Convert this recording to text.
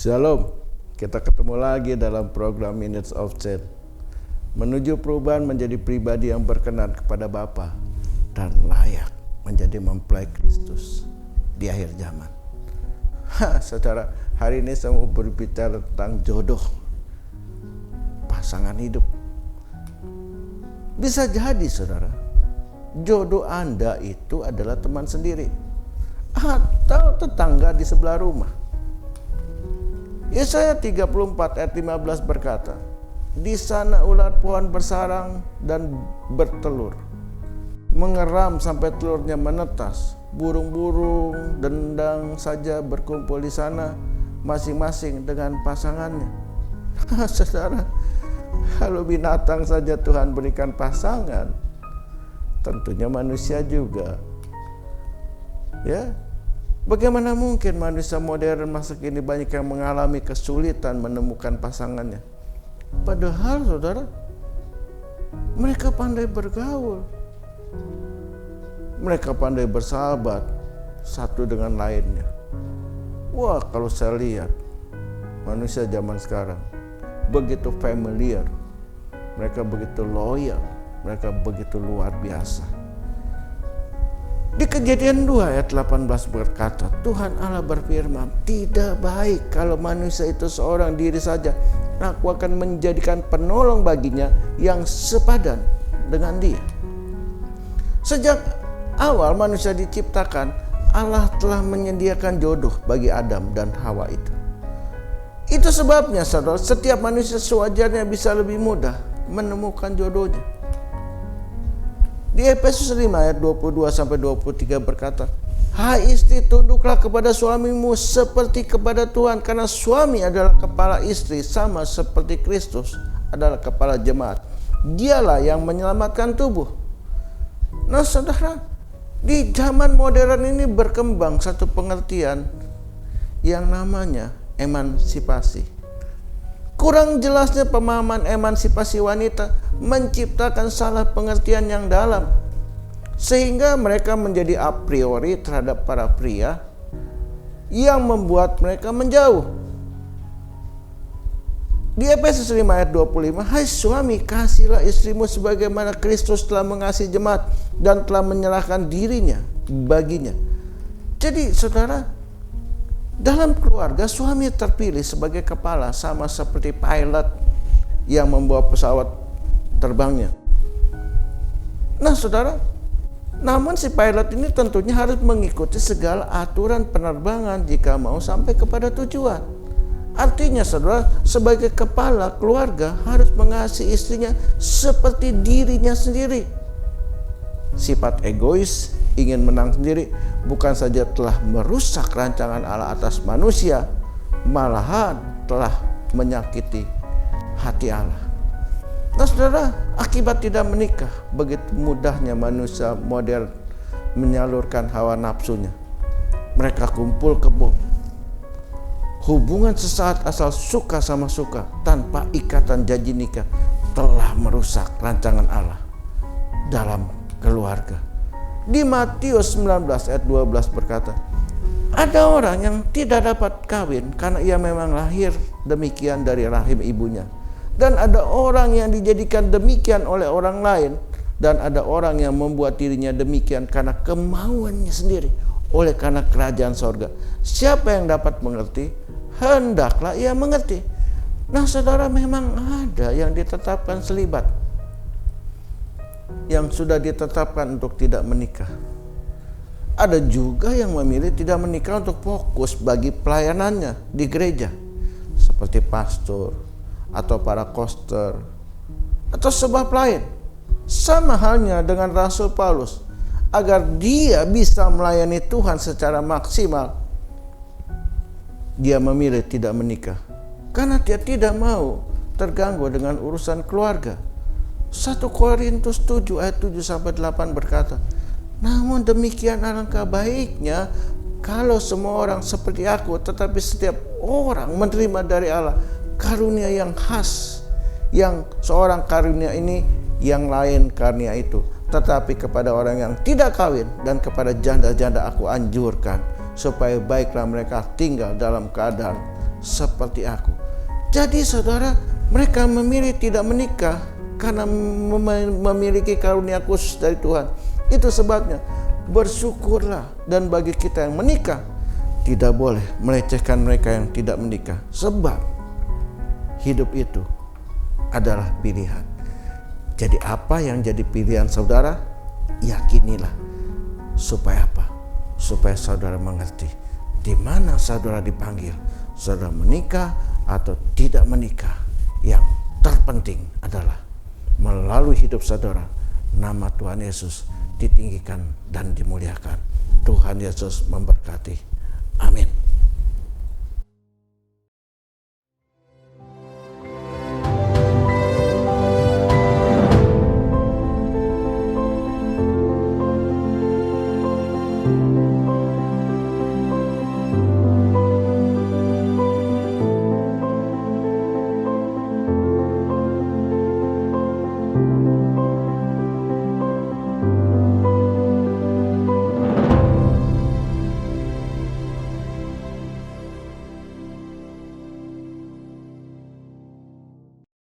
Shalom, kita ketemu lagi dalam program Minutes of Change, menuju perubahan menjadi pribadi yang berkenan kepada Bapa dan layak menjadi mempelai Kristus di akhir zaman. Saudara, hari ini saya mau berbicara tentang jodoh, pasangan hidup. Bisa jadi saudara, jodoh Anda itu adalah teman sendiri atau tetangga di sebelah rumah. Yesaya 34 ayat 15 berkata, "Di sana ular pohon bersarang dan bertelur, mengeram sampai telurnya menetas. Burung-burung dendang saja berkumpul di sana, masing-masing dengan pasangannya." Saudara, kalau binatang saja Tuhan berikan pasangan, tentunya manusia juga. Ya, bagaimana mungkin manusia modern masa kini banyak yang mengalami kesulitan menemukan pasangannya? Padahal saudara, mereka pandai bergaul, mereka pandai bersahabat satu dengan lainnya. Wah, kalau saya lihat manusia zaman sekarang begitu familiar, mereka begitu loyal, mereka begitu luar biasa. Di Kejadian 2 ayat 18 berkata, Tuhan Allah berfirman, "Tidak baik kalau manusia itu seorang diri saja. Aku akan menjadikan penolong baginya yang sepadan dengan dia." Sejak awal manusia diciptakan, Allah telah menyediakan jodoh bagi Adam dan Hawa itu. Itu sebabnya saudara, setiap manusia sewajarnya bisa lebih mudah menemukan jodohnya. Di Efesus 5 ayat 22-23 berkata, "Hai istri, tunduklah kepada suamimu seperti kepada Tuhan, karena suami adalah kepala istri, sama seperti Kristus adalah kepala jemaat. Dialah yang menyelamatkan tubuh." Nah saudara, di zaman modern ini berkembang satu pengertian yang namanya emansipasi. Kurang jelasnya pemahaman emansipasi wanita menciptakan salah pengertian yang dalam, sehingga mereka menjadi a priori terhadap para pria yang membuat mereka menjauh. Di Efesus 5 ayat 25, "Hai suami, kasihilah istrimu sebagaimana Kristus telah mengasihi jemaat dan telah menyerahkan dirinya baginya." Jadi saudara, dalam keluarga suami terpilih sebagai kepala, sama seperti pilot yang membawa pesawat terbangnya. Nah saudara, namun si pilot ini tentunya harus mengikuti segala aturan penerbangan jika mau sampai kepada tujuan. Artinya saudara, sebagai kepala keluarga harus mengasihi istrinya seperti dirinya sendiri. Sifat egois, ingin menang sendiri, bukan saja telah merusak rancangan Allah atas manusia, malahan telah menyakiti hati Allah. Nah saudara, akibat tidak menikah, begitu mudahnya manusia modern menyalurkan hawa nafsunya. Mereka kumpul kebo. Hubungan sesaat asal suka sama suka tanpa ikatan janji nikah telah merusak rancangan Allah dalam keluarga. Di Matius 19 ayat 12 berkata, "Ada orang yang tidak dapat kawin karena ia memang lahir demikian dari rahim ibunya. Dan ada orang yang dijadikan demikian oleh orang lain. Dan ada orang yang membuat dirinya demikian karena kemauannya sendiri, oleh karena kerajaan sorga. Siapa yang dapat mengerti, hendaklah ia mengerti." Nah saudara, memang ada yang ditetapkan selibat, yang sudah ditetapkan untuk tidak menikah. Ada juga yang memilih tidak menikah untuk fokus bagi pelayanannya di gereja, seperti pastor atau para koster atau sebab lain. Sama halnya dengan Rasul Paulus, agar dia bisa melayani Tuhan secara maksimal, dia memilih tidak menikah karena dia tidak mau terganggu dengan urusan keluarga. 1 Korintus 7 ayat 7-8 berkata, "Namun demikian alangkah baiknya kalau semua orang seperti aku, tetapi setiap orang menerima dari Allah karunia yang khas, yang seorang karunia ini, yang lain karunia itu. Tetapi kepada orang yang tidak kawin dan kepada janda-janda aku anjurkan, supaya baiklah mereka tinggal dalam keadaan seperti aku. Jadi saudara, mereka memilih tidak menikah karena memiliki karunia khusus dari Tuhan. Itu sebabnya bersyukurlah, dan bagi kita yang menikah tidak boleh melecehkan mereka yang tidak menikah, sebab hidup itu adalah pilihan. Jadi apa yang jadi pilihan saudara, yakinilah. Supaya apa? Supaya saudara mengerti di mana saudara dipanggil, saudara menikah atau tidak menikah. Yang terpenting adalah melalui hidup saudara, nama Tuhan Yesus ditinggikan dan dimuliakan. Tuhan Yesus memberkati. Amin.